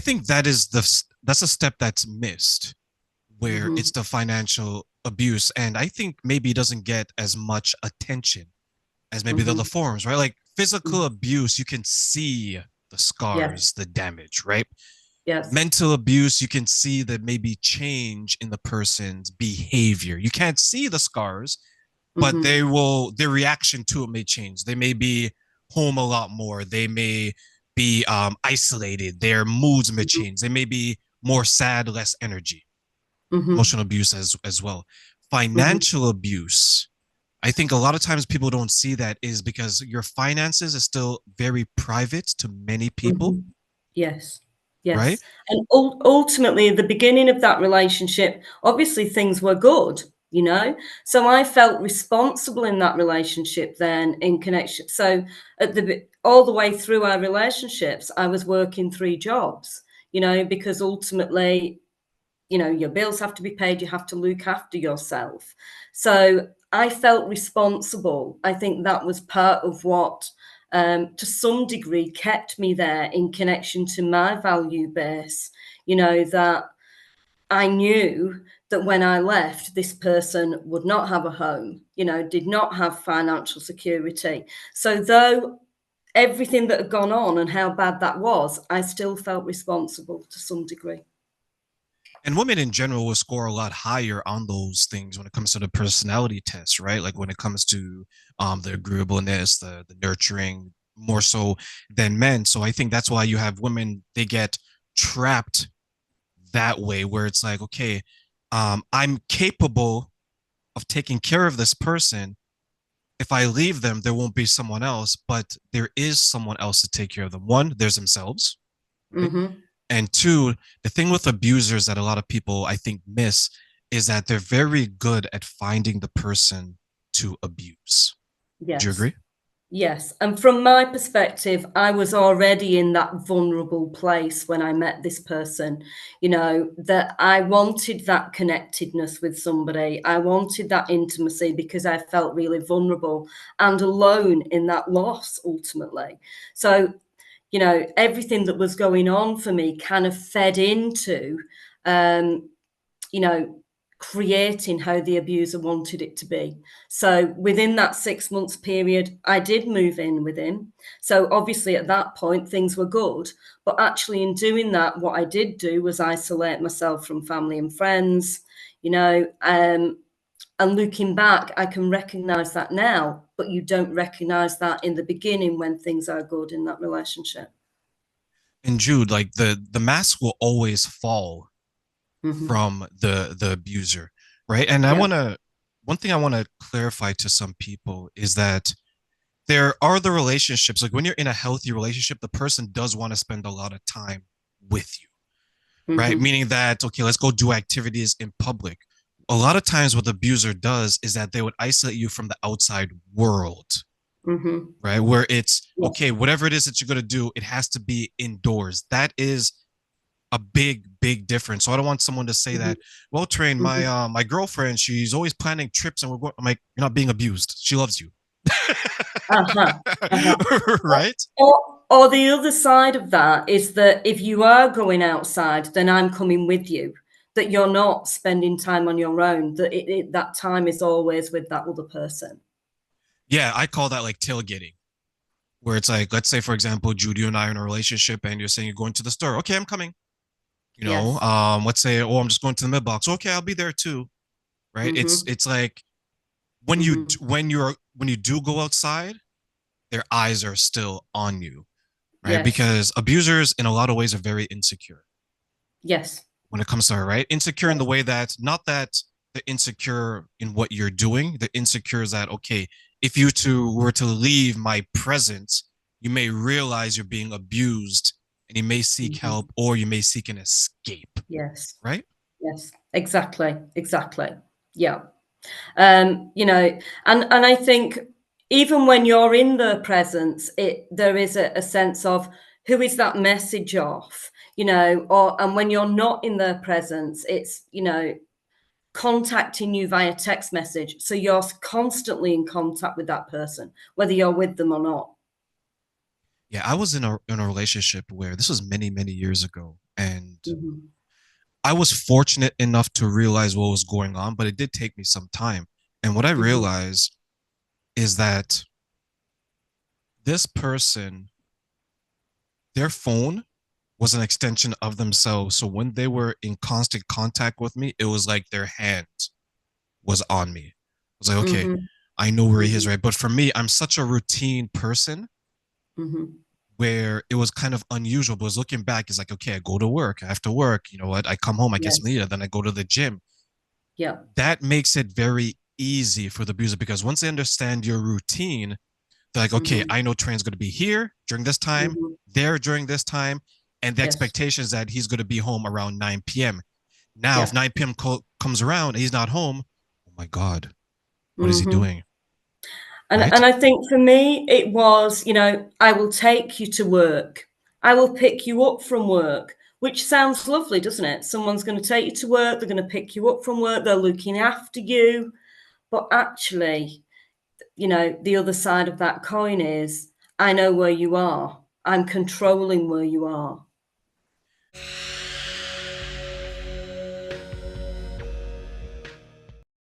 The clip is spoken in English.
think that's a step that's missed, where it's Hmm. the financial abuse, and I think maybe it doesn't get as much attention as maybe the other Hmm. forms, right? Like physical abuse, you can see the Yes. scars, the damage, right? Yes. Mental abuse, you can see the maybe change in the person's behavior. You can't see the scars, but Hmm. their reaction to it may change. They may be home a lot more. They may be isolated. Their moods may change. They may be more sad, less energy. Hmm. Emotional abuse as well. Hmm. Financial abuse, I think a lot of times people don't see that is because your finances is still very private to many people, Hmm. Yes. right? Yes. And ultimately, at the beginning of that relationship, obviously things were good, you know? So I felt responsible in that relationship then in connection. So all the way through our relationships, I was working three jobs, because ultimately, your bills have to be paid, you have to look after yourself. So I felt responsible. I think that was part of what, to some degree, kept me there in connection to my value base. That I knew that when I left, this person would not have a home, did not have financial security. So, though everything that had gone on and how bad that was, I still felt responsible to some degree. And women in general will score a lot higher on those things when it comes to the personality test, right? Like when it comes to the agreeableness, the nurturing, more so than men. So I think that's why you have women, they get trapped that way, where it's like, okay, I'm capable of taking care of this person. If I leave them, there won't be someone else, but there is someone else to take care of them. One, there's themselves, right? Hmm. And two, the thing with abusers that a lot of people I think miss is that they're very good at finding the person to abuse. Would you Yes. agree? Yes, and from my perspective, I was already in that vulnerable place when I met this person, that I wanted that connectedness with somebody. I wanted that intimacy because I felt really vulnerable and alone in that loss ultimately. So, everything that was going on for me kind of fed into, um, you know, creating how the abuser wanted it to be. So within that 6 months period, I did move in with him. So obviously at that point, things were good. But actually, in doing that, what I did do was isolate myself from family and friends, you know. And looking back, I can recognize that now, but you don't recognize that in the beginning when things are good in that relationship. And Jude, like the mask will always fall Hmm. from the abuser, right? And I Yeah. want to one thing I want to clarify to some people is that there are the relationships, like when you're in a healthy relationship, the person does want to spend a lot of time with you, right? Hmm. Meaning that, okay, let's go do activities in public. A lot of times, what the abuser does is that they would isolate you from the outside world, Hmm. right? Where it's, Yes. okay, whatever it is that you're going to do, it has to be indoors. That is a big difference. So I don't want someone to say Hmm. that, well, Train, my Hmm. my girlfriend, she's always planning trips and we're going. I'm like, you're not being abused. She loves you. Uh-huh. Uh-huh. Right? Or the other side of that is that if you are going outside, then I'm coming with you. That you're not spending time on your own. That that time is always with that other person. Yeah, I call that like tailgating, where it's like, let's say, for example, Judy and I are in a relationship and you're saying you're going to the store. Okay, I'm coming. Yes. Let's say, oh, I'm just going to the mid box. Okay, I'll be there too. Right? It's Mm-hmm. it's like when Mm-hmm. when you do go outside, their eyes are still on you, right? Yes. Because abusers in a lot of ways are very insecure Yes. when it comes to her, right? Insecure in the Yes. way that, not that the insecure in what you're doing, the insecure is that, okay, if you two were to leave my presence, you may realize you're being abused and you may seek Mm-hmm. help or you may seek an escape, Yes. right? Yes. Exactly. Exactly. Yeah. And I think even when you're in the presence, there is a sense of who is that message of, or and when you're not in their presence, it's contacting you via text message, so you're constantly in contact with that person, whether you're with them or not. Yeah, I was in a relationship where this was many years ago. And Mhm. I was fortunate enough to realize what was going on, but it did take me some time. And what I Mhm. realized is that this person, their phone was an extension of themselves. So when they were in constant contact with me, it was like their hand was on me. I was like, okay, Mhm. I know where he is, Mhm. right? But for me, I'm such a routine person Mhm. where it was kind of unusual. But looking back, it's like, okay, I go to work. After work, you know what? I come home, I get some Yes. eat, then I go to the gym. Yeah. That makes it very easy for the abuser because once they understand your routine, they're like, okay, Mhm. I know Trey's going to be here during this time, Mhm. there during this time, and the Yes. expectation is that he's going to be home around 9 p.m. Now, if Yeah. 9 p.m. comes around and he's not home, oh my God, what is he Mhm. doing? And Right? I think for me, it was, I will take you to work. I will pick you up from work, which sounds lovely, doesn't it? Someone's going to take you to work, they're going to pick you up from work, they're looking after you. But actually, the other side of that coin is I know where you are. I'm controlling where you are.